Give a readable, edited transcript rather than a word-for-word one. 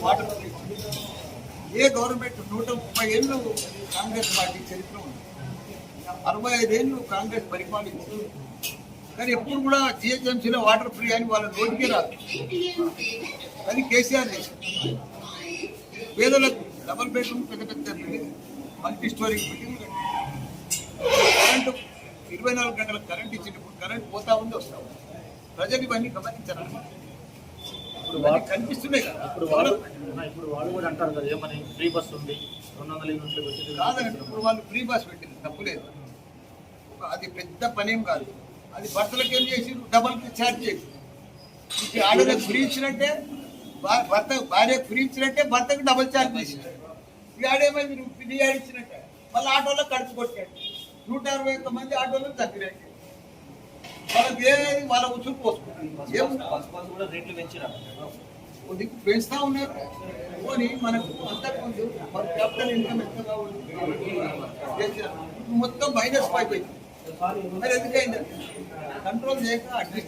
Water ఏ government 130 ఏళ్ళు Congress party చరిత్ర ఉంది, 65 ఏళ్ళు కాంగ్రెస్ పరిపాలించింది. కానీ ఎప్పుడు కూడా జిహెచ్ఎంసీలో వాటర్ ఫ్రీ అని వాళ్ళ నోటికే రాదు. కానీ కేసీఆర్ చేసింది. పేదలకు డబల్ బెడ్రూమ్ పెద్ద పెద్ద building, multi story building, current 24 గంటలకు కరెంట్ ఇచ్చినప్పుడు కరెంట్ పోతా ఉంది, వస్తా ఉంది. ప్రజలు ఇవన్నీ గమనించారు. ఇప్పుడు కనిపిస్తున్నాయి కదా. ఇప్పుడు వాళ్ళు కూడా అంటారు కదా, ఏమని ఫ్రీ బస్ ఉంది 200 యూనిట్లు వచ్చింది కాదండి. ఇప్పుడు వాళ్ళు ఫ్రీ బస్ పెట్టింది, తప్పులేదు. అది పెద్ద పనేం కాదు. అది భర్తలకు ఏం చేసి డబల్ ఛార్జ్ చేసి ఆడలకు ఫ్రీ ఇచ్చినట్టే, భార్యకు ఫ్రీ ఇచ్చినట్టే భర్తకు డబల్ ఛార్జ్ చేసినట్టు. ఈ ఆడేమైంది, నువ్వు ఫ్రీ ఆడిచ్చినట్టే. మళ్ళీ ఆటోలో కడుపు కొట్టాడు. 161 మంది ఆటోలో తగ్గినట్టు. వాళ్ళకి ఏది వాళ్ళ ఉసురు పోసుకుంటారు. పెంచుతా ఉన్నారు. పోనీ మనకు అంతకుముందు మన క్యాపిటల్ ఇన్కమ్ ఎంతగా ఉంది, మొత్తం -5 అయిపోయింది. మరి ఎందుకైంది? కంట్రోల్ చేయక